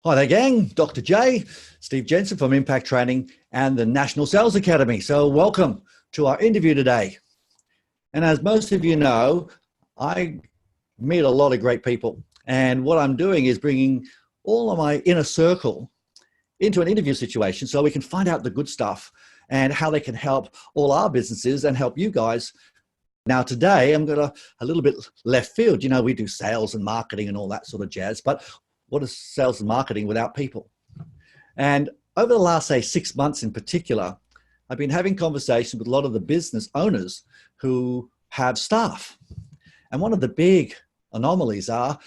Hi there, gang. Dr. J, Steve Jensen from Impact Training and the National Sales Academy. So welcome to our interview today. And as most of you know, I meet a lot of great people. And what I'm doing is bringing all of my inner circle into an interview situation so we can find out the good stuff and how they can help all our businesses and help you guys. Now today, I'm going to a little bit left field. You know, we do sales and marketing and all that sort of jazz, but what is sales and marketing without people? And over the last, say, 6 months in particular, I've been having conversations with a lot of the business owners who have staff. And one of the big anomalies are,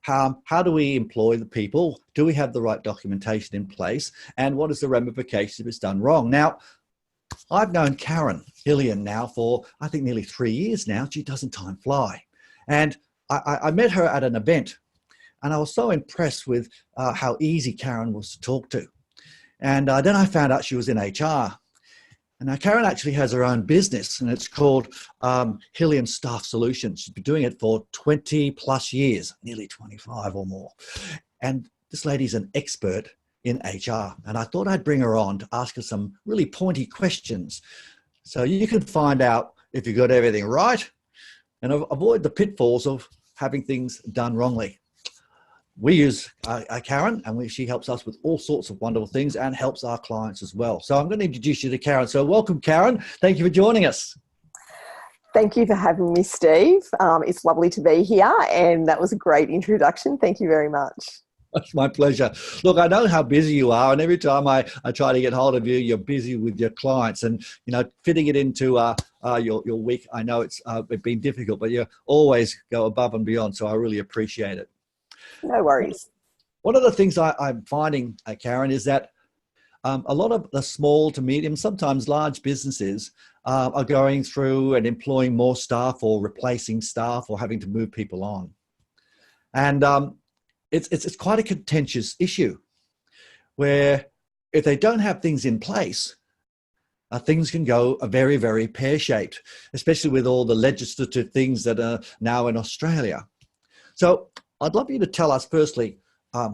how do we employ the people? Do we have the right documentation in place? And what is the ramification if it's done wrong? Now, I've known Karen Hillen now for, I think, nearly 3 years now. Gee, doesn't time fly? And I met her at an event. And I was so impressed with how easy Karen was to talk to. And then I found out she was in HR. And now Karen actually has her own business, and it's called Hillen Staff Solutions. She's been doing it for 20 plus years, nearly 25 or more. And this lady's an expert in HR. And I thought I'd bring her on to ask her some really pointy questions so you can find out if you got everything right and avoid the pitfalls of having things done wrongly. We use Karen, and she helps us with all sorts of wonderful things and helps our clients as well. So I'm going to introduce you to Karen. So welcome, Karen. Thank you for joining us. Thank you for having me, Steve. It's lovely to be here, and that was a great introduction. Thank you very much. It's my pleasure. Look, I know how busy you are, and every time I try to get hold of you, you're busy with your clients, and fitting it into your week. I know it's been difficult, but you always go above and beyond. So I really appreciate it. No worries. One of the things I'm finding, Karen, is that a lot of the small to medium, sometimes large businesses are going through and employing more staff or replacing staff or having to move people on. And it's quite a contentious issue where if they don't have things in place, things can go very, very pear-shaped, especially with all the legislative things that are now in Australia. So I'd love you to tell us firstly a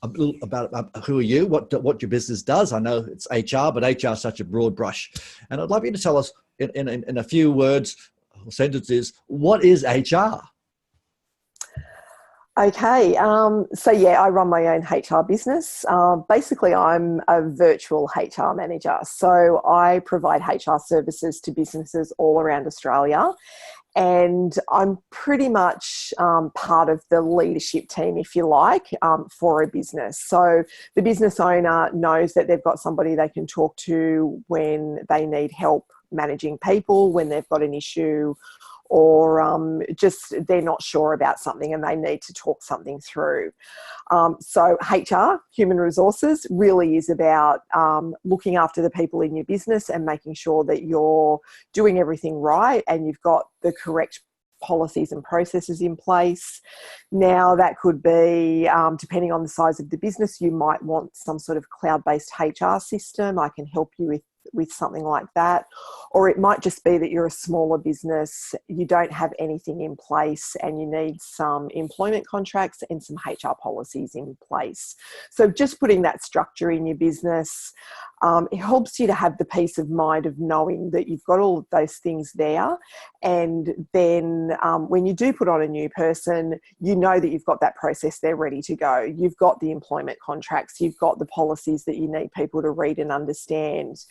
little about who are you, what your business does. I know it's HR, but HR is such a broad brush. And I'd love you to tell us in a few words or sentences, what is HR? Okay, so yeah, I run my own HR business. Basically, I'm a virtual HR manager. So I provide HR services to businesses all around Australia. And I'm pretty much part of the leadership team, if you like, for a business. So the business owner knows that they've got somebody they can talk to when they need help managing people, when they've got an issue, or just they're not sure about something and they need to talk something through. So HR, human resources, really is about looking after the people in your business and making sure that you're doing everything right and you've got the correct policies and processes in place. Now that could be, depending on the size of the business, you might want some sort of cloud-based HR system. I can help you with something like that. Or it might just be that you're a smaller business, you don't have anything in place and you need some employment contracts and some HR policies in place. So just putting that structure in your business, it helps you to have the peace of mind of knowing that you've got all of those things there. And then when you do put on a new person, you know that you've got that process there ready to go. You've got the employment contracts, you've got the policies that you need people to read and understand.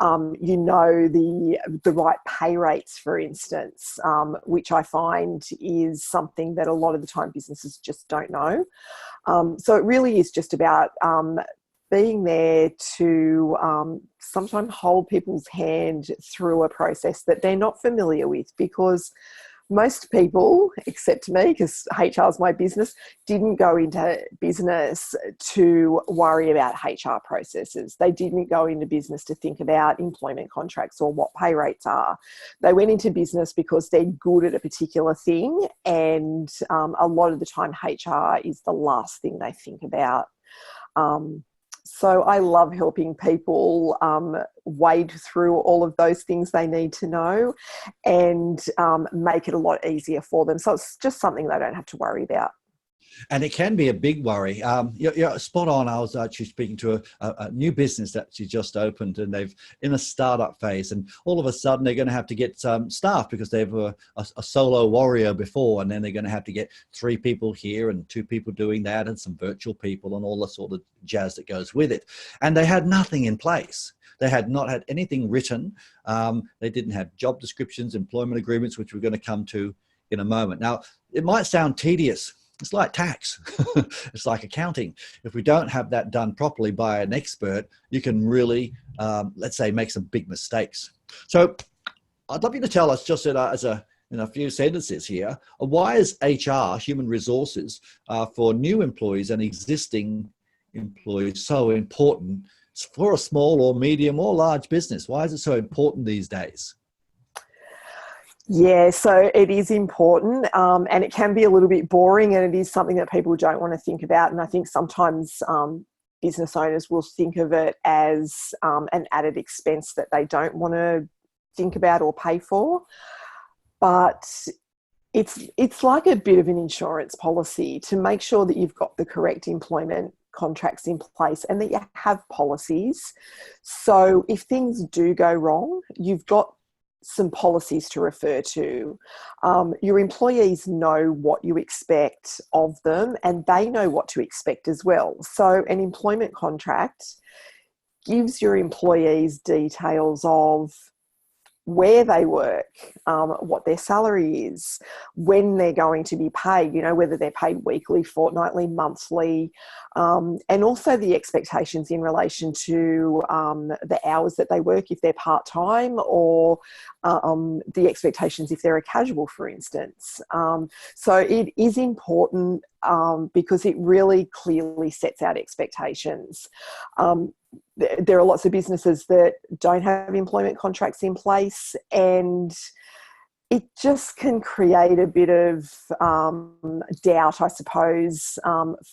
You know the right pay rates, for instance, which I find is something that a lot of the time businesses just don't know. So it really is just about being there to sometimes hold people's hand through a process that they're not familiar with, because most people, except me, because HR is my business, didn't go into business to worry about HR processes. They didn't go into business to think about employment contracts or what pay rates are. They went into business because they're good at a particular thing, and a lot of the time HR is the last thing they think about. So I love helping people wade through all of those things they need to know and make it a lot easier for them. So it's just something they don't have to worry about. And it can be a big worry. You're spot on. I was actually speaking to a new business that actually just opened, and they've in a startup phase, and all of a sudden they're going to have to get some staff because they were a solo warrior before, and then they're going to have to get 3 people here and 2 people doing that, and some virtual people and all the sort of jazz that goes with it. And they had nothing in place. They had not had anything written. They didn't have job descriptions, employment agreements, which we're going to come to in a moment. Now, it might sound tedious. It's like tax. It's like accounting. If we don't have that done properly by an expert, you can really, let's say, make some big mistakes. So I'd love you to tell us just in a few sentences here, why is HR, human resources, for new employees and existing employees so important for a small or medium or large business? Why is it so important these days? Yeah, so it is important, and it can be a little bit boring, and it is something that people don't want to think about. And I think sometimes business owners will think of it as an added expense that they don't want to think about or pay for. But it's like a bit of an insurance policy to make sure that you've got the correct employment contracts in place and that you have policies. So if things do go wrong, you've got some policies to refer to. Your employees know what you expect of them, and they know what to expect as well. So an employment contract gives your employees details of where they work, what their salary is, when they're going to be paid, whether they're paid weekly, fortnightly, monthly, and also the expectations in relation to the hours that they work if they're part-time, or the expectations if they're a casual, for instance. So it is important because it really clearly sets out expectations. There are lots of businesses that don't have employment contracts in place, and it just can create a bit of doubt, I suppose,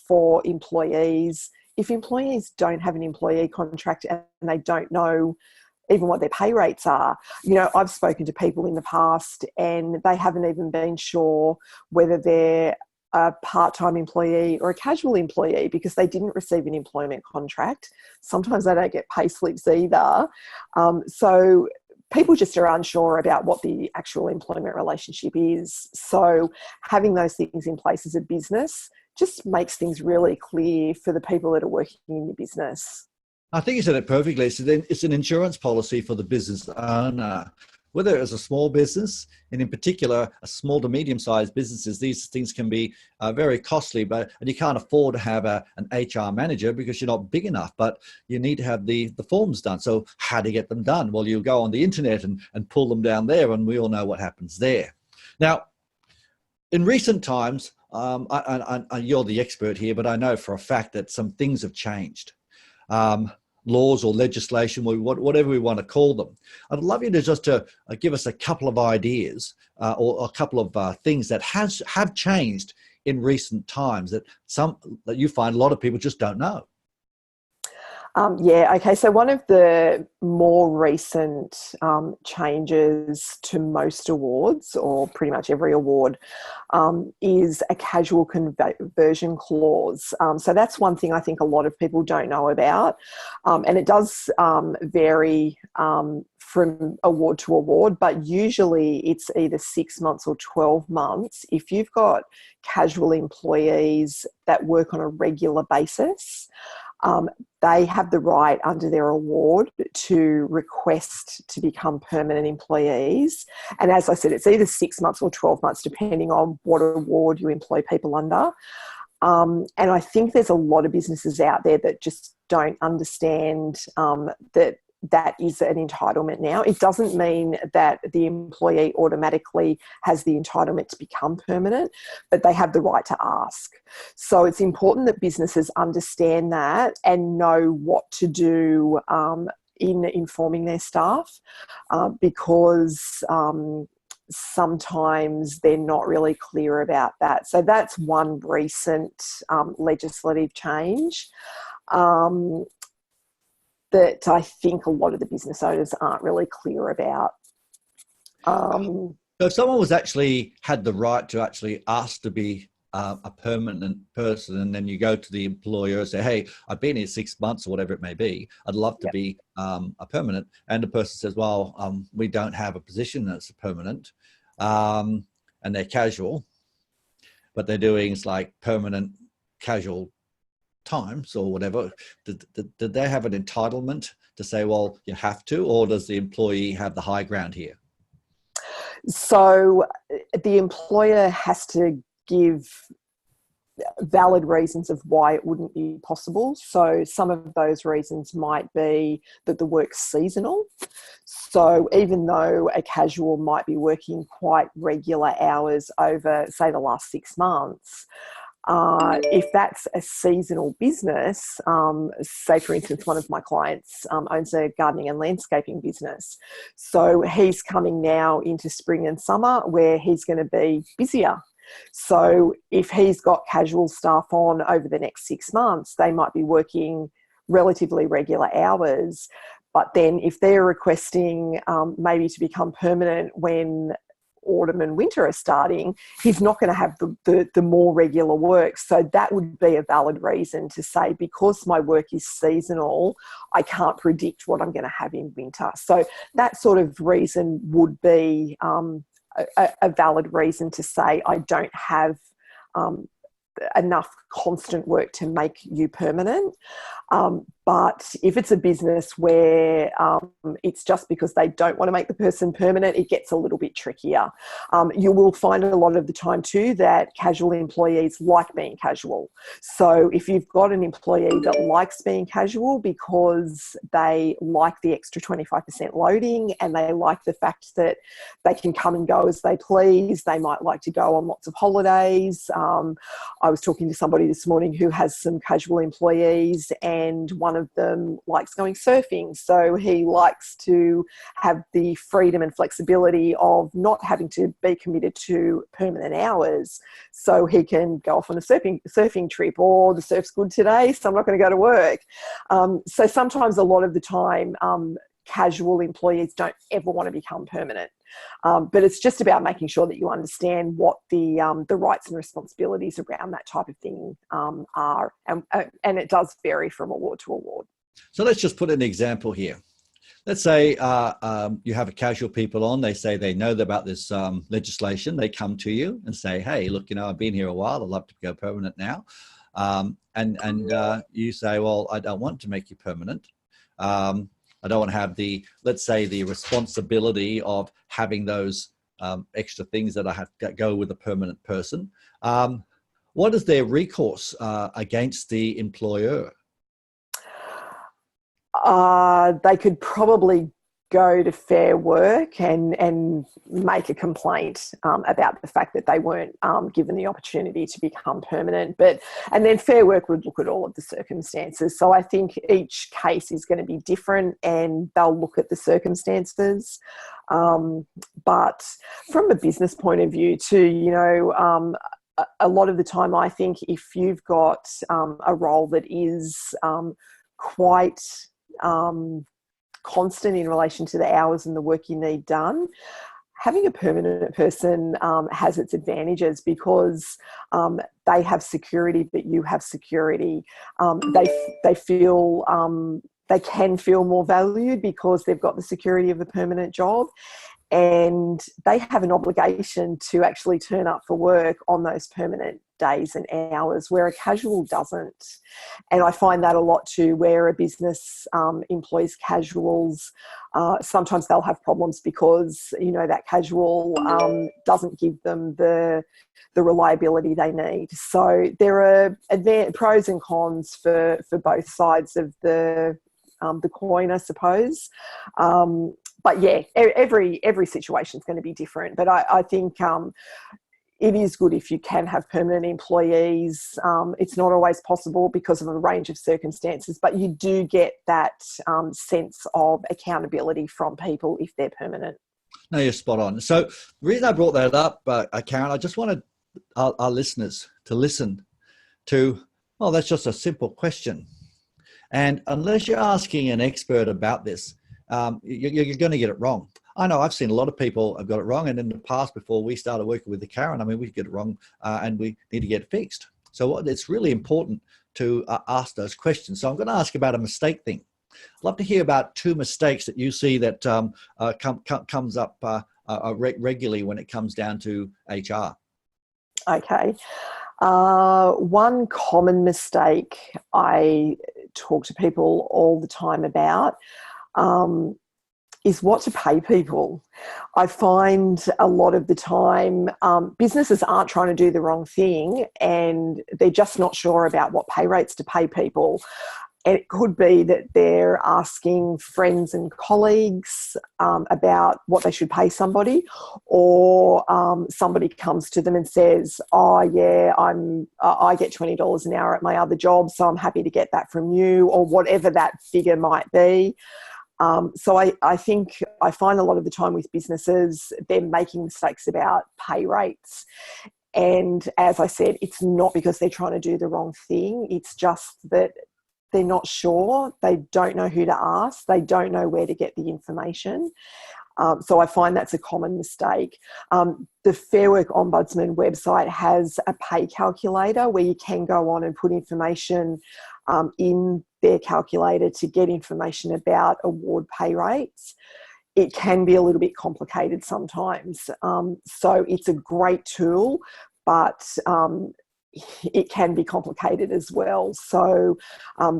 for employees. If employees don't have an employee contract and they don't know even what their pay rates are, I've spoken to people in the past and they haven't even been sure whether they're a part-time employee or a casual employee because they didn't receive an employment contract. Sometimes they don't get pay slips either. So people just are unsure about what the actual employment relationship is. So having those things in place as a business just makes things really clear for the people that are working in the business. I think you said it perfectly. So then it's an insurance policy for the business owner. Whether it's a small business, and in particular, a small to medium-sized businesses, these things can be very costly, and you can't afford to have an HR manager because you're not big enough, but you need to have the forms done. So how do you get them done? Well, you go on the internet and pull them down there, and we all know what happens there. Now, in recent times, you're the expert here, but I know for a fact that some things have changed. Laws or legislation, whatever we want to call them. I'd love you to just give us a couple of ideas or a couple of things that have changed in recent times that you find a lot of people just don't know. Okay. So one of the more recent changes to most awards, or pretty much every award, is a casual conversion clause. So that's one thing I think a lot of people don't know about. And it does vary from award to award, but usually it's either 6 months or 12 months. If you've got casual employees that work on a regular basis, they have the right under their award to request to become permanent employees. And as I said, it's either 6 months or 12 months, depending on what award you employ people under. And I think there's a lot of businesses out there that just don't understand that is an entitlement now. It doesn't mean that the employee automatically has the entitlement to become permanent, but they have the right to ask. So it's important that businesses understand that and know what to do in informing their staff, because sometimes they're not really clear about that. So that's one recent legislative change that I think a lot of the business owners aren't really clear about. So if someone had the right to actually ask to be a permanent person, and then you go to the employer and say, hey, I've been here 6 months or whatever it may be, I'd love to be a permanent, and the person says, well, we don't have a position that's permanent, and they're casual, but they're doing like permanent casual times or whatever, did they have an entitlement to say, well, you have to, or does the employee have the high ground here? So the employer has to give valid reasons of why it wouldn't be possible. So some of those reasons might be that the work's seasonal. So even though a casual might be working quite regular hours over, say, the last 6 months, if that's a seasonal business, say for instance, one of my clients owns a gardening and landscaping business. So he's coming now into spring and summer where he's going to be busier. So if he's got casual staff on over the next 6 months, they might be working relatively regular hours. But then if they're requesting maybe to become permanent when autumn and winter are starting, he's not going to have the more regular work. So that would be a valid reason to say, because my work is seasonal, I can't predict what I'm going to have in winter. So that sort of reason would be a valid reason to say, I don't have enough constant work to make you permanent. But if it's a business where it's just because they don't want to make the person permanent, it gets a little bit trickier. You will find a lot of the time too that casual employees like being casual. So if you've got an employee that likes being casual because they like the extra 25% loading and they like the fact that they can come and go as they please, they might like to go on lots of holidays. I was talking to somebody this morning who has some casual employees, and one of them likes going surfing. So he likes to have the freedom and flexibility of not having to be committed to permanent hours. So he can go off on a surfing trip, or the surf's good today, so I'm not going to go to work. So sometimes, a lot of the time, casual employees don't ever want to become permanent. But it's just about making sure that you understand what the rights and responsibilities around that type of thing are. And it does vary from award to award. So let's just put an example here. Let's say you have a casual people on, they say they know about this legislation, they come to you and say, hey, look, I've been here a while, I'd love to go permanent now. And you say, well, I don't want to make you permanent. I don't want to have let's say the responsibility of having those extra things that I have to go with a permanent person. What is their recourse against the employer? They could probably go to Fair Work and make a complaint about the fact that they weren't given the opportunity to become permanent. And then Fair Work would look at all of the circumstances. So I think each case is going to be different, and they'll look at the circumstances. But from a business point of view too, a lot of the time, I think if you've got a role that is quite constant in relation to the hours and the work you need done, having a permanent person has its advantages, because they have security, but you have security. They feel they can feel more valued because they've got the security of a permanent job, and they have an obligation to actually turn up for work on those permanent days and hours, where a casual doesn't. And I find that a lot too, where a business employs casuals. Sometimes they'll have problems because, that casual doesn't give them the reliability they need. So there are pros and cons for both sides of the coin, I suppose. But yeah, every situation is going to be different. But I think it is good if you can have permanent employees. It's not always possible because of a range of circumstances, but you do get that sense of accountability from people if they're permanent. No, you're spot on. So the reason I brought that up, Karen, I just wanted our listeners to listen to, oh, that's just a simple question. And unless you're asking an expert about this, you're going to get it wrong. I know I've seen a lot of people have got it wrong, and in the past, before we started working with the Karen, I mean, we get it wrong, and we need to get it fixed. So it's really important to ask those questions. So I'm going to ask about a mistake thing. I'd love to hear about 2 mistakes that you see that comes up regularly when it comes down to HR. Okay. One common mistake I talk to people all the time about is what to pay people. I find a lot of the time businesses aren't trying to do the wrong thing, and they're just not sure about what pay rates to pay people. And it could be that they're asking friends and colleagues about what they should pay somebody, or somebody comes to them and says, "Oh yeah, I get $20 an hour at my other job, so I'm happy to get that from you," or whatever that figure might be. So I think I find a lot of the time with businesses, they're making mistakes about pay rates. And as I said, it's not because they're trying to do the wrong thing. It's just that they're not sure. They don't know who to ask. They don't know where to get the information. So I find that's a common mistake. The Fair Work Ombudsman website has a pay calculator where you can go on and put information in their calculator to get information about award pay rates. It can be a little bit complicated sometimes. So it's a great tool, but it can be complicated as well. So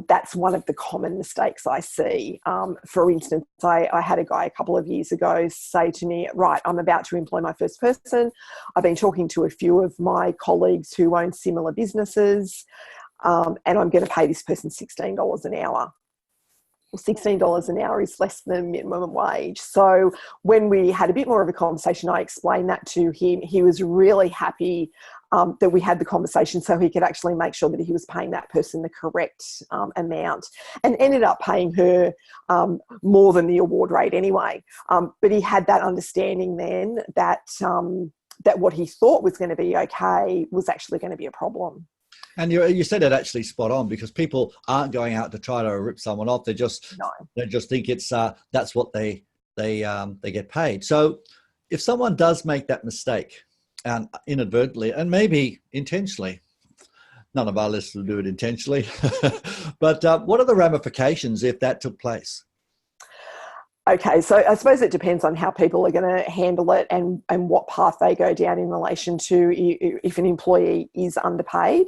that's one of the common mistakes I see. For instance, I had a guy a couple of years ago say to me, "Right, I'm about to employ my first person. I've been talking to a few of my colleagues who own similar businesses, and I'm going to pay this person $16 an hour." Well, $16 an hour is less than minimum wage. So when we had a bit more of a conversation, I explained that to him. He was really happy that we had the conversation, so he could actually make sure that he was paying that person the correct amount, and ended up paying her more than the award rate anyway. But he had that understanding then that that what he thought was going to be okay was actually going to be a problem. And you said it actually spot on, because people aren't going out to try to rip someone off. They just think it's that's what they get paid. So if someone does make that mistake, and inadvertently and maybe intentionally, none of our listeners do it intentionally, but what are the ramifications if that took place? Okay, so I suppose it depends on how people are going to handle it and what path they go down in relation to if an employee is underpaid.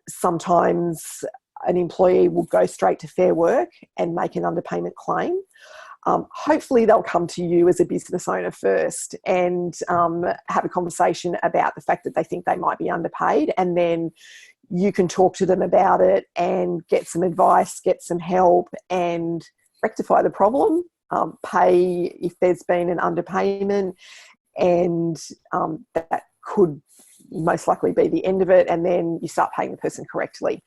Sometimes an employee will go straight to Fair Work and make an underpayment claim. Hopefully they'll come to you as a business owner first and have a conversation about the fact that they think they might be underpaid, and then you can talk to them about it and get some advice, get some help, and rectify the problem. Pay if there's been an underpayment, and that could most likely be the end of it, and then you start paying the person correctly.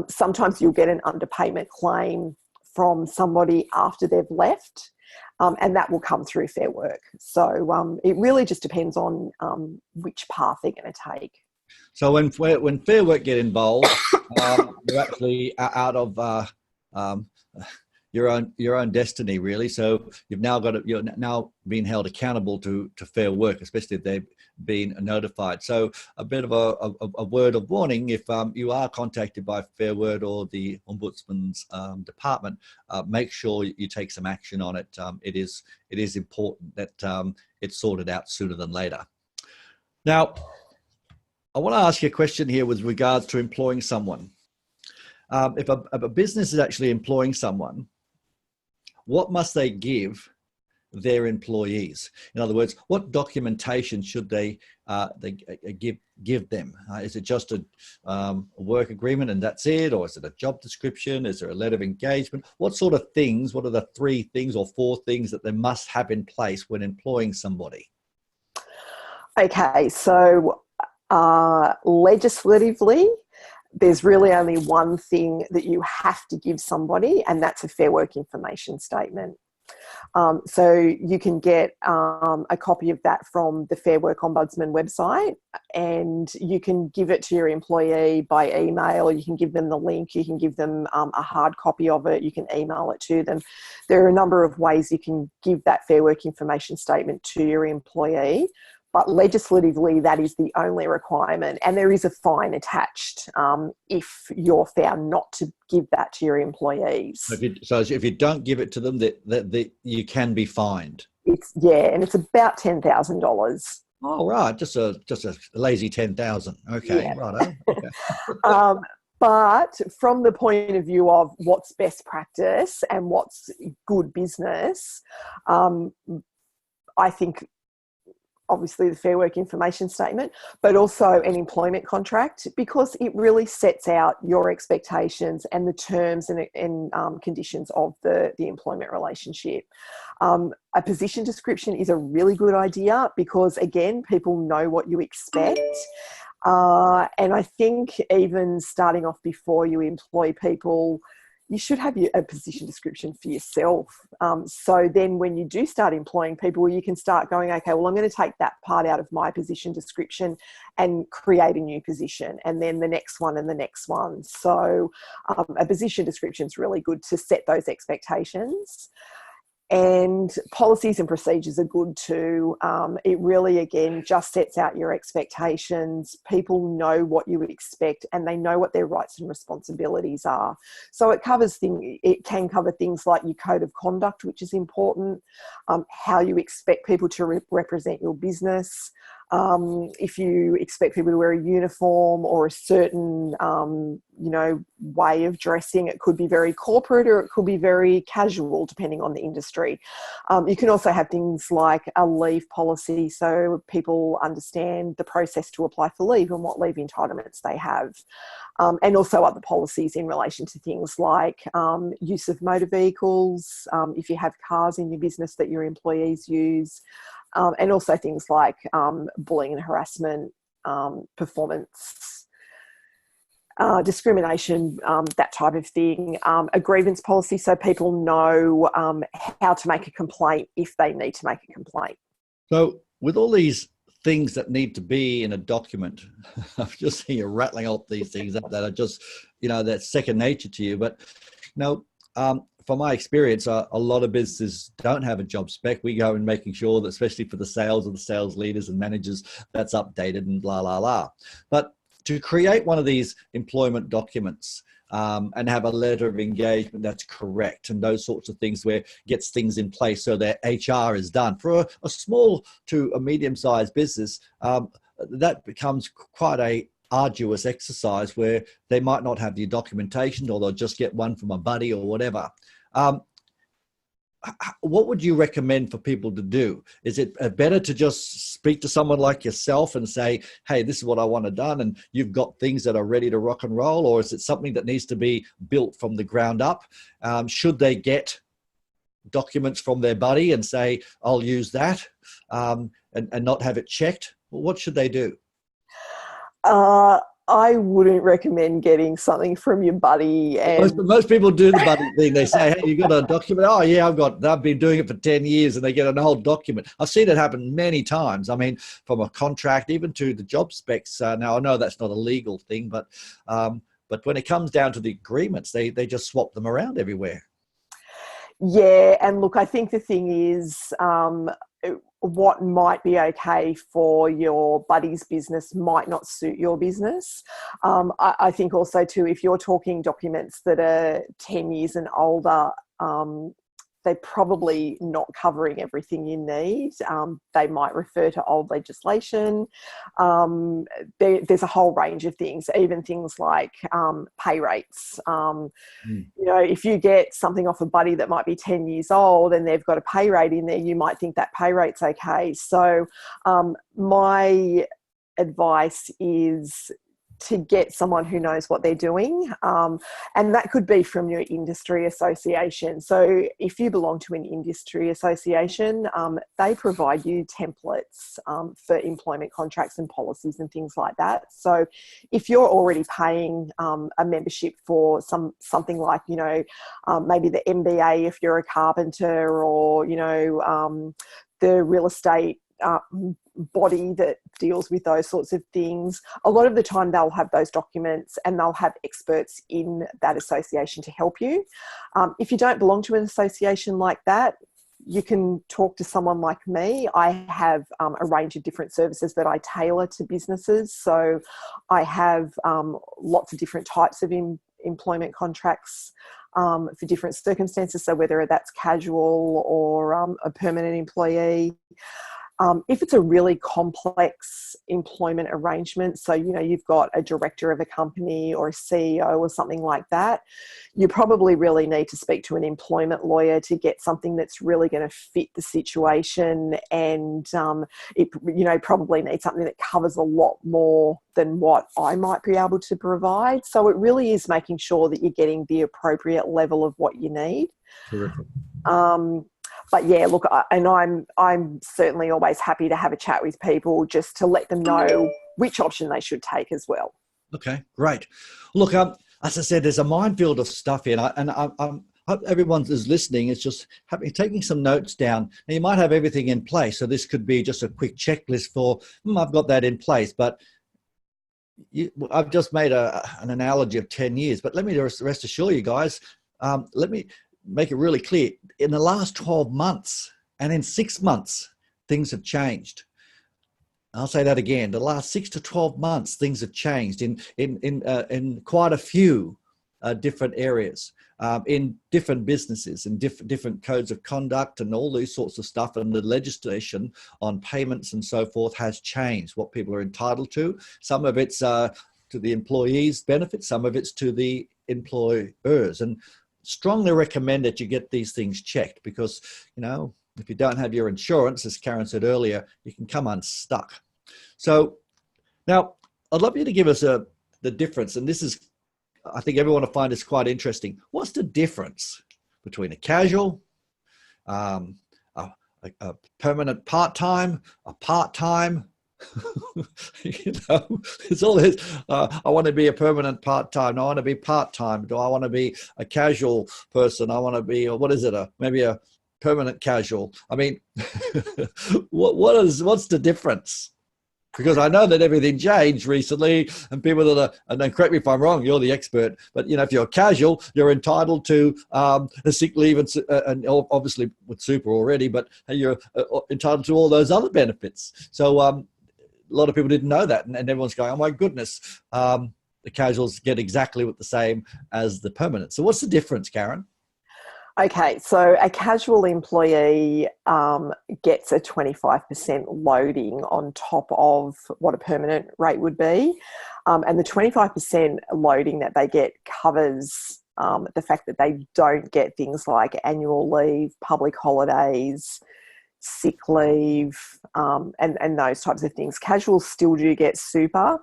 Sometimes you'll get an underpayment claim from somebody after they've left, and that will come through Fair Work. So it really just depends on which path they're going to take. So when Fair Work get involved, you're actually out of your own destiny, really. So you're now being held accountable to Fair Work, especially if they've been notified. So a bit of a word of warning: if you are contacted by Fair Work or the Ombudsman's department, make sure you take some action on it. It is important that it's sorted out sooner than later. Now, I want to ask you a question here with regards to employing someone. If a business is actually employing someone, what must they give their employees? In other words, what documentation should they give them? Is it just a work agreement and that's it? Or is it a job description? Is there a letter of engagement? What sort of things, what are the 3 things or 4 things that they must have in place when employing somebody? Okay, so legislatively, there's really only one thing that you have to give somebody, and that's a Fair Work information statement. So you can get a copy of that from the Fair Work Ombudsman website, and you can give it to your employee by email. You can give them the link. You can give them a hard copy of it. You can email it to them. There are a number of ways you can give that Fair Work information statement to your employee. But legislatively, that is the only requirement, and there is a fine attached if you're found not to give that to your employees. So if you don't give it to them, that you can be fined. And it's about $10,000. Oh, right, just a lazy 10,000. Okay, yeah. Right. Okay. But from the point of view of what's best practice and what's good business, I think, obviously the Fair Work information statement, but also an employment contract, because it really sets out your expectations and the terms and conditions of the employment relationship. A position description is a really good idea because, again, people know what you expect. And I think even starting off before you employ people, you should have a position description for yourself. So then when you do start employing people, you can start going, okay, well, I'm going to take that part out of my position description and create a new position, and then the next one and the next one. So a position description is really good to set those expectations. And policies and procedures are good too. It really, again, just sets out your expectations. People know what you expect and they know what their rights and responsibilities are. So it can cover things like your code of conduct, which is important, how you expect people to represent your business. If you expect people to wear a uniform or a certain, way of dressing, it could be very corporate or it could be very casual, depending on the industry. You can also have things like a leave policy, so people understand the process to apply for leave and what leave entitlements they have. And also other policies in relation to things like use of motor vehicles, if you have cars in your business that your employees use. And also things like bullying and harassment, performance, discrimination, that type of thing. A grievance policy, so people know how to make a complaint if they need to make a complaint. So with all these things that need to be in a document, I'm just seeing you rattling off these things that are just, that's second nature to you. But, from my experience, a lot of businesses don't have a job spec. We go in making sure that, especially for the sales or the sales leaders and managers, that's updated and blah, blah, blah. But to create one of these employment documents and have a letter of engagement that's correct and those sorts of things where it gets things in place so that HR is done. For a small to a medium-sized business, that becomes quite a arduous exercise where they might not have the documentation, or they'll just get one from a buddy or whatever. What would you recommend for people to do? Is it better to just speak to someone like yourself and say, hey, this is what I want done, and you've got things that are ready to rock and roll? Or is it something that needs to be built from the ground up? Should they get documents from their buddy and say, I'll use that, and not have it checked? Well, what should they do? I wouldn't recommend getting something from your buddy. And most people do the buddy thing. They say, hey, you got a document? Oh, yeah, I've been doing it for 10 years, and they get an old document. I've seen it happen many times. I mean, from a contract, even to the job specs. Now, I know that's not a legal thing, but when it comes down to the agreements, they just swap them around everywhere. Yeah, and look, I think the thing is, what might be okay for your buddy's business might not suit your business. I think also too, if you're talking documents that are 10 years and older, they're probably not covering everything you need. They might refer to old legislation. There's a whole range of things, even things like pay rates. If you get something off a buddy that might be 10 years old and they've got a pay rate in there, you might think that pay rate's okay. So my advice is to get someone who knows what they're doing. And that could be from your industry association. So if you belong to an industry association, they provide you templates for employment contracts and policies and things like that. So if you're already paying a membership for something like, maybe the MBA if you're a carpenter, or, the real estate body that deals with those sorts of things, a lot of the time they'll have those documents and they'll have experts in that association to help you. If you don't belong to an association like that, you can talk to someone like me. I have a range of different services that I tailor to businesses. So I have lots of different types of employment contracts for different circumstances. So whether that's casual or a permanent employee. If it's a really complex employment arrangement, so, you've got a director of a company or a CEO or something like that, you probably really need to speak to an employment lawyer to get something that's really going to fit the situation. And it, probably needs something that covers a lot more than what I might be able to provide. So it really is making sure that you're getting the appropriate level of what you need. Terrific. But yeah, look, and I'm certainly always happy to have a chat with people just to let them know which option they should take as well. Okay, great. Look, as I said, there's a minefield of stuff here, and I hope everyone who's listening is just taking some notes down. Now, you might have everything in place, so this could be just a quick checklist for, I've got that in place, but I've just made an analogy of 10 years, but let me rest assure you guys, let me make it really clear. In the last 12 months and in 6 months, things have changed. I'll say that again. The last 6 to 12 months, things have changed in quite a few different areas, in different businesses, in different codes of conduct and all these sorts of stuff. And the legislation on payments and so forth has changed what people are entitled to. Some of it's to the employees' benefit, some of it's to the employers. And strongly recommend that you get these things checked, because, if you don't have your insurance, as Karen said earlier, you can come unstuck. So now I'd love you to give us the difference. And this is, I think everyone will find this quite interesting. What's the difference between a casual, a permanent part-time, a part-time, it's all this. I want to be a permanent part-time. I want to be part-time. Do I want to be a casual person? I want to be, or what is it? Maybe a permanent casual. I mean, what's the difference? Because I know that everything changed recently, and people that are, and then correct me if I'm wrong, you're the expert, but if you're casual, you're entitled to a sick leave and obviously with super already, but you're entitled to all those other benefits. So a lot of people didn't know that, and everyone's going, oh my goodness, the casuals get exactly the same as the permanent. So what's the difference, Karen? Okay, so a casual employee gets a 25% loading on top of what a permanent rate would be. And the 25% loading that they get covers the fact that they don't get things like annual leave, public holidays, sick leave, and those types of things. Casuals still do get super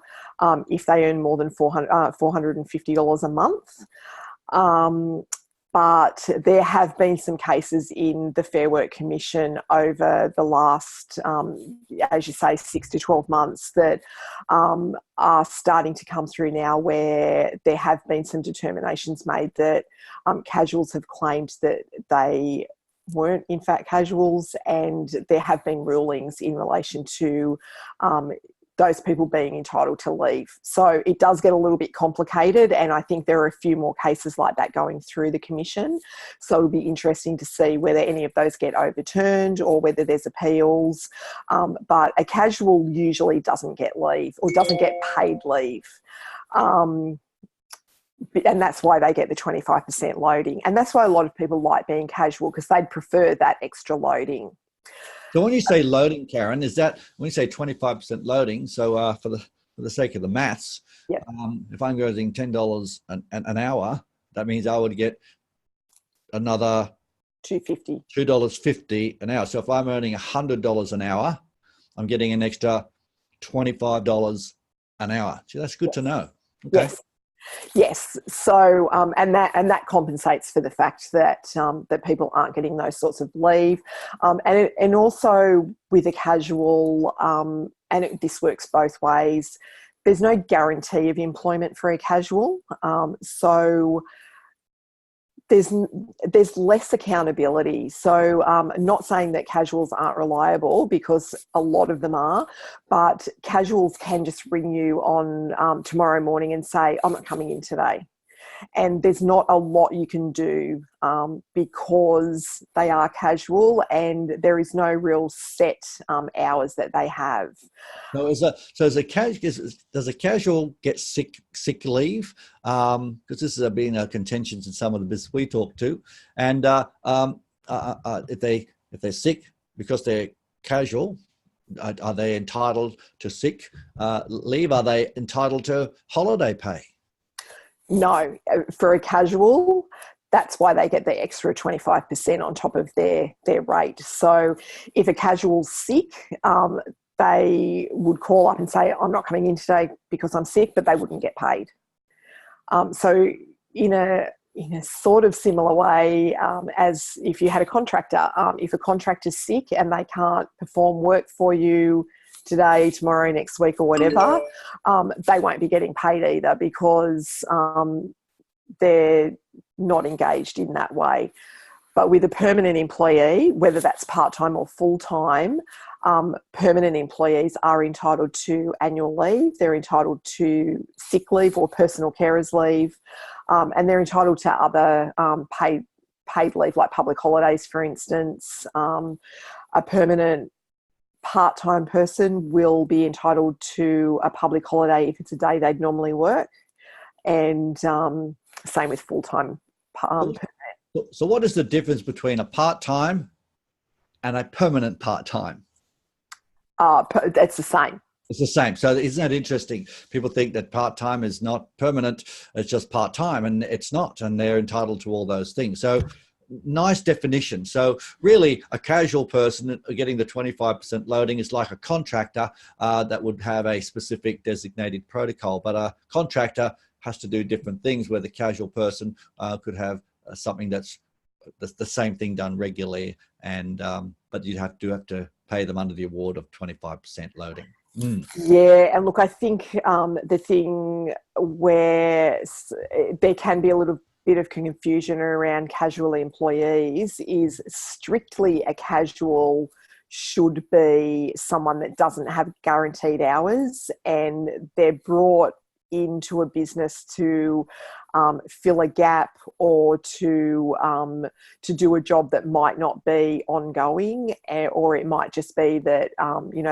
if they earn more than $450 a month. But there have been some cases in the Fair Work Commission over the last, as you say, 6 to 12 months that are starting to come through now, where there have been some determinations made that casuals have claimed that they weren't in fact casuals, and there have been rulings in relation to those people being entitled to leave. So it does get a little bit complicated, and I think there are a few more cases like that going through the commission. So it'll be interesting to see whether any of those get overturned or whether there's appeals. But a casual usually doesn't get leave or doesn't get paid leave. And that's why they get the 25% loading. And that's why a lot of people like being casual, because they'd prefer that extra loading. So when you say loading, Karen, is that when you say 25% loading? So for the sake of the maths, yep. If I'm getting $10 an hour, that means I would get another $2.50 an hour. So if I'm earning $100 an hour, I'm getting an extra $25 an hour. Gee, that's good to know. Okay. Yes. Yes. So, and that compensates for the fact that that people aren't getting those sorts of leave, and also with a casual, this works both ways. There's no guarantee of employment for a casual, so there's less accountability. So not saying that casuals aren't reliable, because a lot of them are, but casuals can just ring you on tomorrow morning and say, I'm not coming in today. And there's not a lot you can do because they are casual and there is no real set hours that they have. So does a casual get sick leave? Because this has been a contention in some of the business we talk to, and if they're sick because they're casual, are they entitled to sick leave? Are they entitled to holiday pay? No, for a casual, that's why they get the extra 25% on top of their rate. So if a casual's sick, they would call up and say, I'm not coming in today because I'm sick, but they wouldn't get paid. So in a sort of similar way as if you had a contractor, if a contractor's sick and they can't perform work for you today, tomorrow, next week or whatever, they won't be getting paid either because they're not engaged in that way. But with a permanent employee, whether that's part-time or full-time, permanent employees are entitled to annual leave, they're entitled to sick leave or personal carers leave, and they're entitled to other paid leave like public holidays, for instance. A permanent part-time person will be entitled to a public holiday if it's a day they'd normally work, and same with full-time. So what is the difference between a part-time and a permanent part-time? It's the same. It's the same. So isn't that interesting? People think that part-time is not permanent, it's just part-time, and it's not, and they're entitled to all those things. So nice definition. So really a casual person getting the 25% loading is like a contractor that would have a specific designated protocol, but a contractor has to do different things where the casual person could have something that's the same thing done regularly, and but you have to pay them under the award of 25% loading. Yeah, and look, I think the thing where there can be a little bit of confusion around casual employees is strictly a casual should be someone that doesn't have guaranteed hours and they're brought into a business to fill a gap or to do a job that might not be ongoing, or it might just be that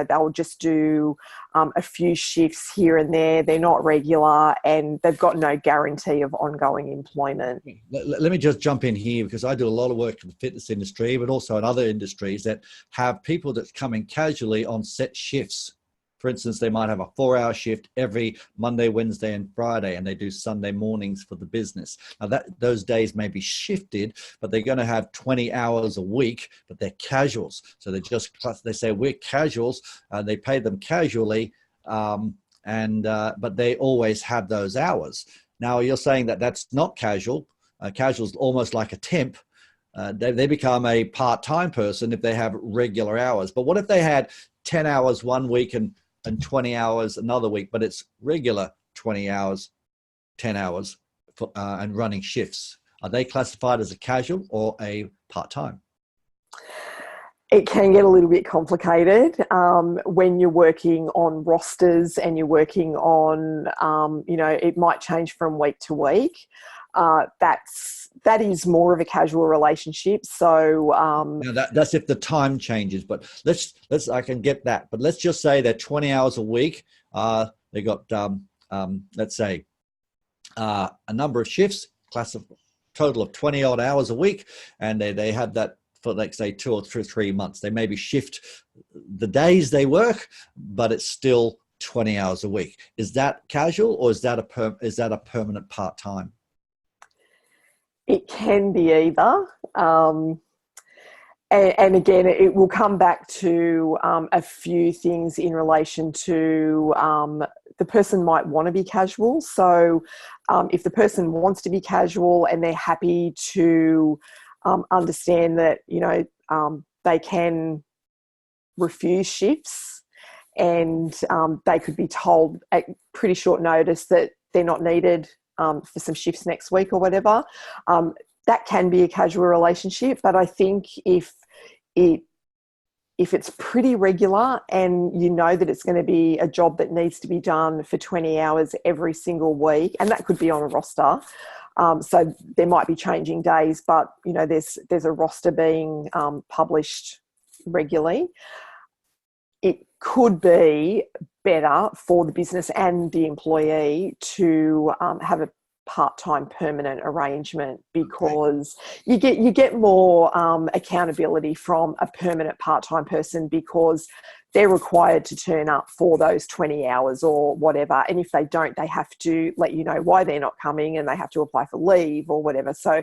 they'll just do a few shifts here and there. They're not regular and they've got no guarantee of ongoing employment. Let me just jump in here because I do a lot of work in the fitness industry, but also in other industries that have people that come in casually on set shifts. For instance, they might have a 4-hour shift every Monday, Wednesday, and Friday, and they do Sunday mornings for the business. Now, those days may be shifted, but they're going to have 20 hours a week, but they're casuals. So they say we're casuals, they pay them casually, but they always have those hours. Now, you're saying that that's not casual. Casual's almost like a temp. They become a part-time person if they have regular hours. But what if they had 10 hours one week and 20 hours another week, but it's regular 20 hours, 10 hours and running shifts? Are they classified as a casual or a part-time? It can get a little bit complicated when you're working on rosters and you're working on, it might change from week to week. That is more of a casual relationship. So that's if the time changes. But I can get that. But let's just say they're 20 hours a week. They got let's say a number of shifts, total of 20 odd hours a week, and they have that for, like, say, 2 or 3 months. They maybe shift the days they work, but it's still 20 hours a week. Is that casual, or is that a permanent part-time? It can be either. And again, it will come back to a few things in relation to the person might want to be casual. So if the person wants to be casual and they're happy to understand that, they can refuse shifts, and they could be told at pretty short notice that they're not needed for some shifts next week or whatever. That can be a casual relationship, but I think if it's pretty regular and you know that it's going to be a job that needs to be done for 20 hours every single week, and that could be on a roster. So there might be changing days, but there's a roster being published regularly. It could be better for the business and the employee to have a part-time permanent arrangement, because you get more accountability from a permanent part-time person, because they're required to turn up for those 20 hours or whatever, and if they don't, they have to let you know why they're not coming, and they have to apply for leave or whatever. So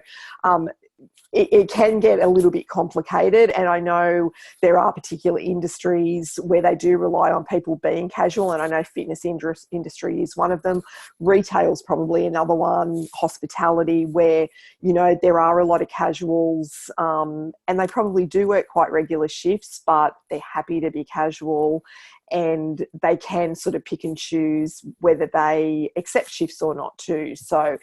it can get a little bit complicated, and I know there are particular industries where they do rely on people being casual, and I know fitness industry is one of them. Retail's probably another one. Hospitality, where there are a lot of casuals, and they probably do work quite regular shifts, but they're happy to be casual, and they can sort of pick and choose whether they accept shifts or not too. So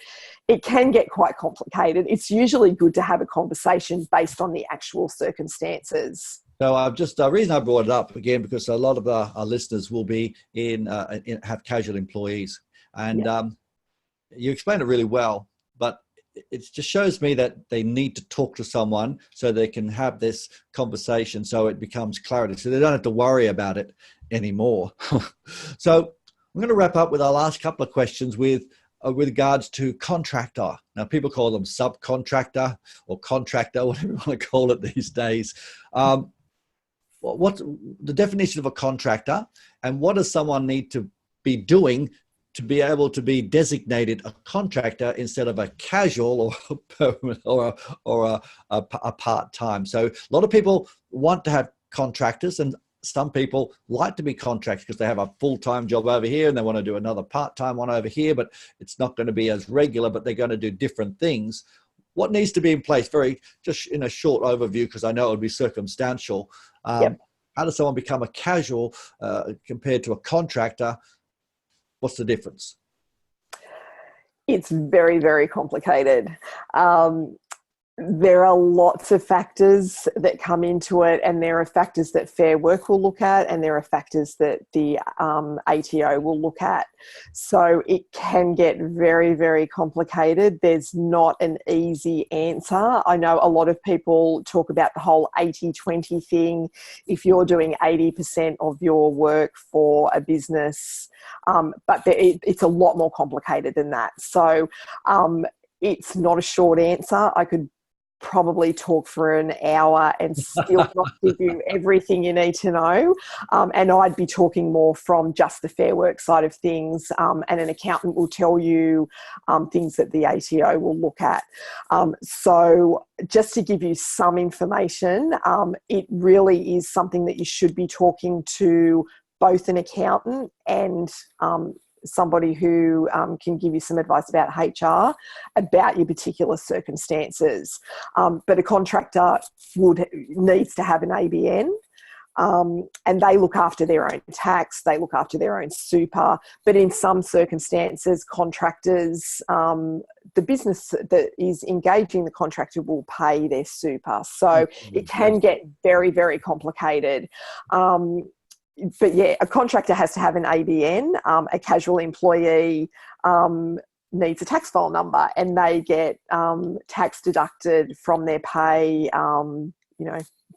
it can get quite complicated. It's usually good to have a conversation based on the actual circumstances. So the reason I brought it up again, because a lot of our listeners will be have casual employees, and you explained it really well, but it just shows me that they need to talk to someone so they can have this conversation, so it becomes clarity, so they don't have to worry about it anymore. So I'm going to wrap up with our last couple of questions with regards to contractor. Now, people call them subcontractor or contractor, whatever you want to call it these days. What's the definition of a contractor, and what does someone need to be doing to be able to be designated a contractor instead of a casual or a permanent or a part-time? So a lot of people want to have contractors, and some people like to be contractors because they have a full-time job over here and they want to do another part-time one over here, but it's not going to be as regular, but they're going to do different things. What needs to be in place, just in a short overview, because I know it would be circumstantial. Yep. How does someone become a casual compared to a contractor? What's the difference? It's very, very complicated. There are lots of factors that come into it, and there are factors that Fair Work will look at, and there are factors that the ATO will look at. So it can get very, very complicated. There's not an easy answer. I know a lot of people talk about the whole 80-20 thing. If you're doing 80% of your work for a business, but it's a lot more complicated than that. So it's not a short answer. I could probably talk for an hour and still not give you everything you need to know. And I'd be talking more from just the Fair Work side of things, and an accountant will tell you things that the ATO will look at. So just to give you some information, it really is something that you should be talking to both an accountant and somebody who can give you some advice about HR, about your particular circumstances. But a contractor needs to have an ABN, and they look after their own tax, they look after their own super. But in some circumstances, contractors, the business that is engaging the contractor will pay their super. So it can get very, very complicated. But yeah, a contractor has to have an ABN. A casual employee needs a tax file number, and they get tax deducted from their pay,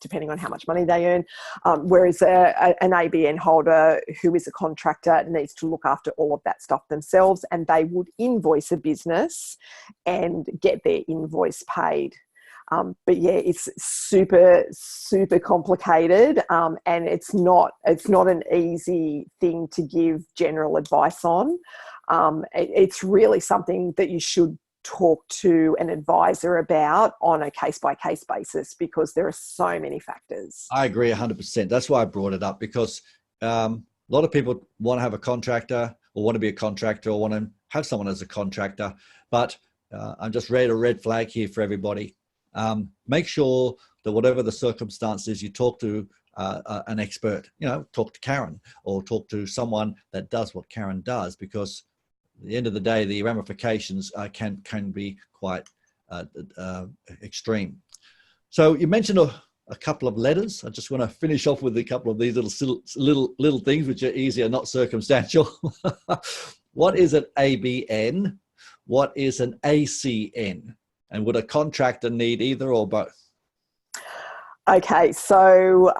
depending on how much money they earn. Whereas an ABN holder who is a contractor needs to look after all of that stuff themselves, and they would invoice a business and get their invoice paid. But yeah, it's super, super complicated, and it's not an easy thing to give general advice on. It's really something that you should talk to an advisor about on a case-by-case basis, because there are so many factors. I agree 100%. That's why I brought it up, because a lot of people want to have a contractor, or want to be a contractor or want to have someone as a contractor. But I'm just read a red flag here for everybody. Make sure that whatever the circumstances, you talk to an expert, talk to Karen or talk to someone that does what Karen does, because at the end of the day, the ramifications can be quite extreme. So you mentioned a couple of letters. I just want to finish off with a couple of these little things which are easier, not circumstantial. What is an ABN? What is an ACN? And would a contractor need either or both? Okay, so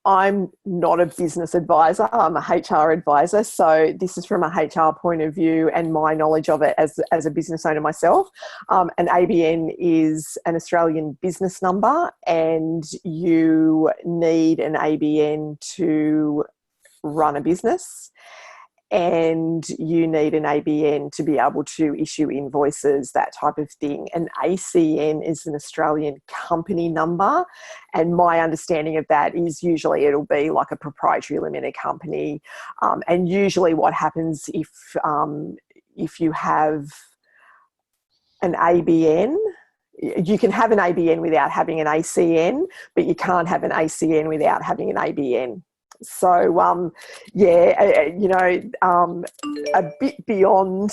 I'm not a business advisor. I'm a HR advisor. So this is from a HR point of view and my knowledge of it as a business owner myself. An ABN is an Australian business number, and you need an ABN to run a business. And you need an ABN to be able to issue invoices, that type of thing. An ACN is an Australian company number. And my understanding of that is usually it'll be like a proprietary limited company. And usually what happens if you have an ABN, you can have an ABN without having an ACN, but you can't have an ACN without having an ABN. So, a bit beyond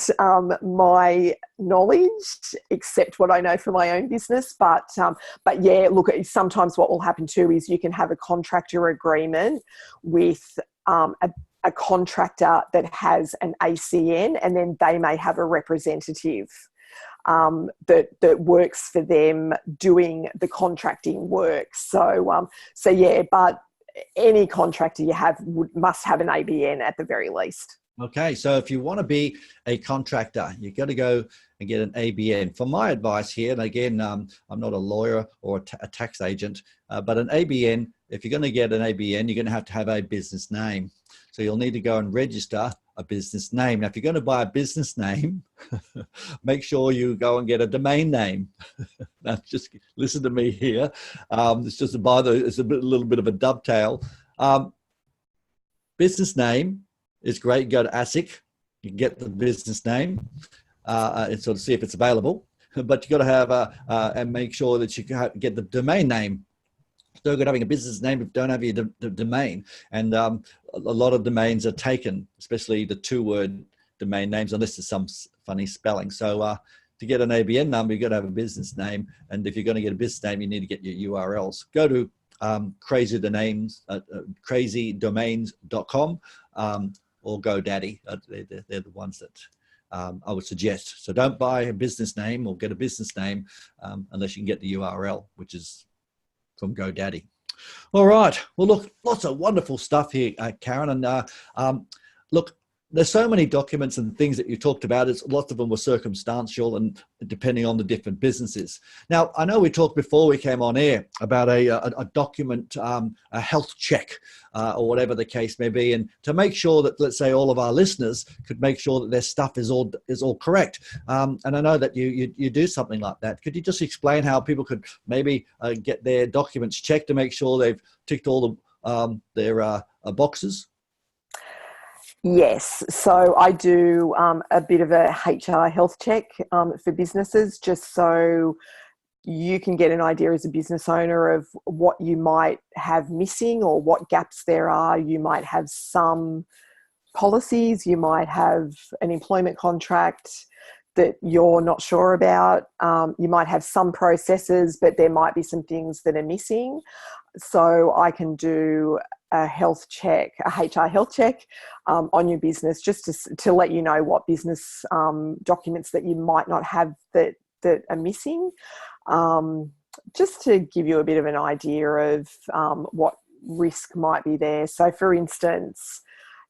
my knowledge, except what I know from my own business. But yeah, look, sometimes what will happen too is you can have a contractor agreement with a contractor that has an ACN, and then they may have a representative that works for them doing the contracting work. So yeah, but any contractor you have must have an ABN at the very least. Okay, so if you want to be a contractor, you've got to go and get an ABN. For my advice here, and again, I'm not a lawyer or a tax agent, but an ABN, if you're going to get an ABN, you're going to have a business name. So you'll need to go and register a business name. Now, if you're going to buy a business name, make sure you go and get a domain name. Now, just listen to me here. It's just it's a little bit of a dovetail. Business name is great. You go to ASIC, you can get the business name and sort of see if it's available. But you got to have and make sure that you get the domain name. So good having a business name if you don't have your domain. And a lot of domains are taken, especially the 2-word domain names, unless there's some funny spelling. So to get an ABN number, you've got to have a business name. And if you're going to get a business name, you need to get your URLs. Go to crazydomains.com or GoDaddy. They're the ones that I would suggest. So don't buy a business name or get a business name unless you can get the URL, which is from GoDaddy. All right. Well, look, lots of wonderful stuff here, Karen. And look, there's so many documents and things that you talked about. Lots of them were circumstantial and depending on the different businesses. Now, I know we talked before we came on air about a document, a health check or whatever the case may be. And to make sure that, let's say, all of our listeners could make sure that their stuff is all correct. And I know that you do something like that. Could you just explain how people could maybe get their documents checked to make sure they've ticked all their boxes? Yes, so I do a bit of a HR health check for businesses, just so you can get an idea as a business owner of what you might have missing or what gaps there are. You might have some policies, you might have an employment contract that you're not sure about. You might have some processes, but there might be some things that are missing. So I can do a health check, a HR health check on your business, just to let you know what business documents that you might not have that are missing, just to give you a bit of an idea of what risk might be there. So for instance,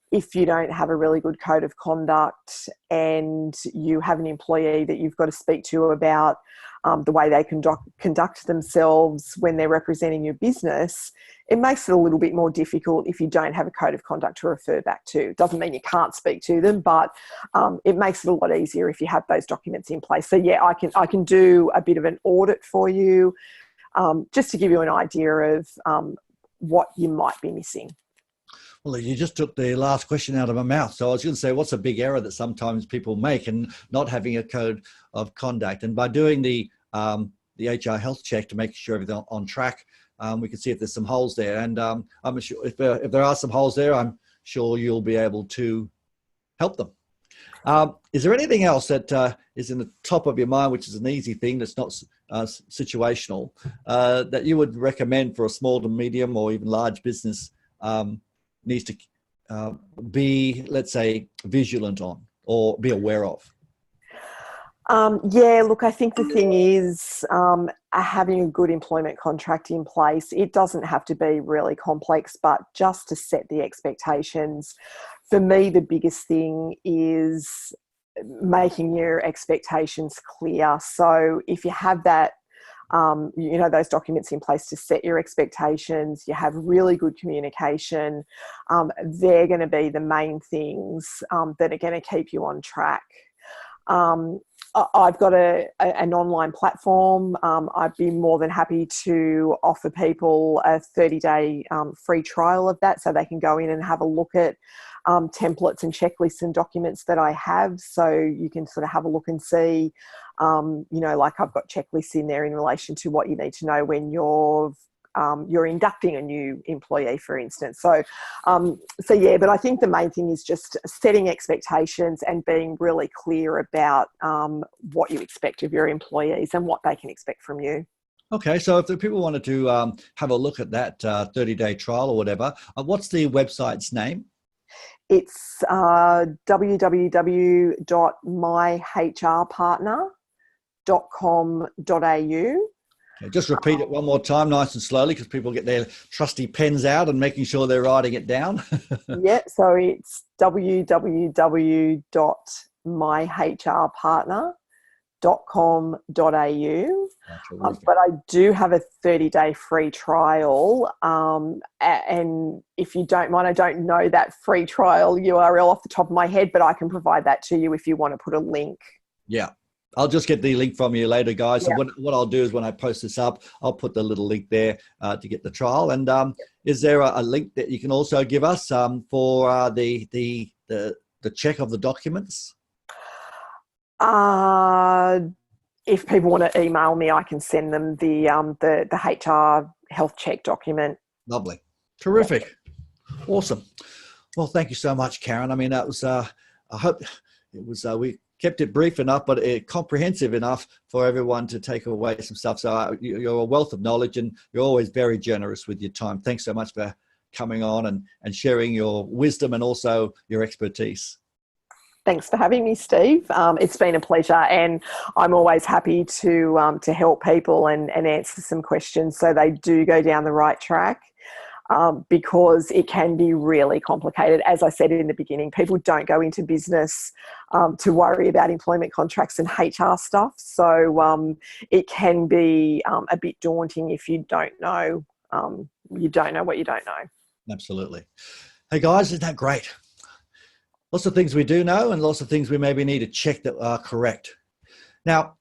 if you don't have a really good code of conduct and you have an employee that you've got to speak to about the way they conduct themselves when they're representing your business, it makes it a little bit more difficult if you don't have a code of conduct to refer back to. Doesn't mean you can't speak to them, but it makes it a lot easier if you have those documents in place. So yeah, I can do a bit of an audit for you, just to give you an idea of what you might be missing. Well, you just took the last question out of my mouth. So I was going to say, what's a big error that sometimes people make and not having a code of conduct? And by doing the HR health check to make sure everything's on track, we can see if there's some holes there. And I'm sure if there are some holes there, I'm sure you'll be able to help them. Is there anything else that is in the top of your mind, which is an easy thing that's not situational, that you would recommend for a small to medium or even large business needs to be, let's say, vigilant on or be aware of? Yeah, look, I think the thing is having a good employment contract in place. It doesn't have to be really complex, but just to set the expectations. For me, the biggest thing is making your expectations clear. So if you have that, those documents in place to set your expectations, you have really good communication, they're going to be the main things that are going to keep you on track. I've got an online platform. I'd be more than happy to offer people a 30-day free trial of that so they can go in and have a look at templates and checklists and documents that I have. So you can sort of have a look and see, like I've got checklists in there in relation to what you need to know when you're inducting a new employee, for instance. So yeah, but I think the main thing is just setting expectations and being really clear about what you expect of your employees and what they can expect from you. Okay, so if the people wanted to have a look at that 30-day trial or whatever, what's the website's name? It's www.myhrpartner.com.au. Okay, just repeat it one more time, nice and slowly, because people get their trusty pens out and making sure they're writing it down. Yeah, so it's www.myhrpartner.com.au. But I do have a 30-day free trial. And if you don't mind, I don't know that free trial URL off the top of my head, but I can provide that to you if you want to put a link. Yeah. I'll just get the link from you later, guys. So what I'll do is when I post this up, I'll put the little link there to get the trial. And is there a link that you can also give us for the check of the documents? If people want to email me, I can send them the HR health check document. Lovely. Terrific. Yeah. Awesome. Well, thank you so much, Karen. I mean, that was, I hope it was, we kept it brief enough, but comprehensive enough for everyone to take away some stuff. So you're a wealth of knowledge and you're always very generous with your time. Thanks so much for coming on and sharing your wisdom and also your expertise. Thanks for having me, Steve. It's been a pleasure, and I'm always happy to help people and answer some questions so they do go down the right track. Because it can be really complicated. As I said in the beginning, people don't go into business to worry about employment contracts and HR stuff. So it can be a bit daunting if you don't know what you don't know. Absolutely. Hey guys, isn't that great? Lots of things we do know and lots of things we maybe need to check that are correct. Now,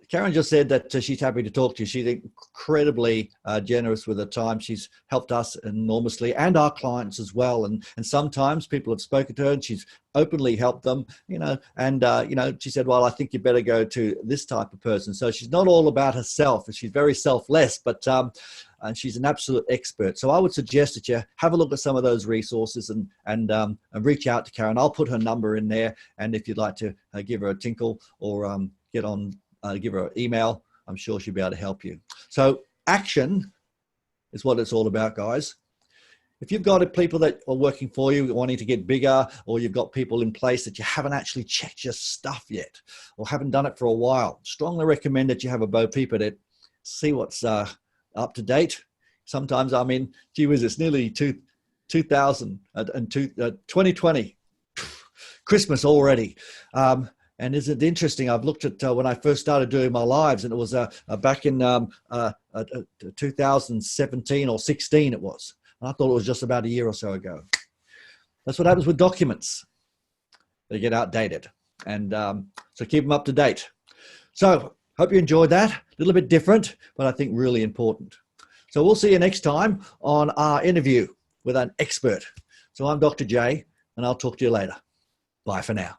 Karen just said that she's happy to talk to you. She's incredibly generous with her time. She's helped us enormously and our clients as well. And sometimes people have spoken to her and she's openly helped them, and she said, well, I think you better go to this type of person. So she's not all about herself. She's very selfless, but and she's an absolute expert. So I would suggest that you have a look at some of those resources and reach out to Karen. I'll put her number in there. And if you'd like to give her a tinkle or get on, give her an email, I'm sure she'll be able to help you. So action is what it's all about, guys. If you've got people that are working for you, wanting to get bigger, or you've got people in place that you haven't actually checked your stuff yet, or haven't done it for a while, strongly recommend that you have a Bo Peep at it, see what's up to date. Sometimes, I mean, gee whiz, it's nearly 2020, Christmas already. And isn't it interesting? I've looked at when I first started doing my lives, and it was back in 2017 or 16 it was. And I thought it was just about a year or so ago. That's what happens with documents. They get outdated. And so keep them up to date. So hope you enjoyed that. A little bit different, but I think really important. So we'll see you next time on our interview with an expert. So I'm Dr. J, and I'll talk to you later. Bye for now.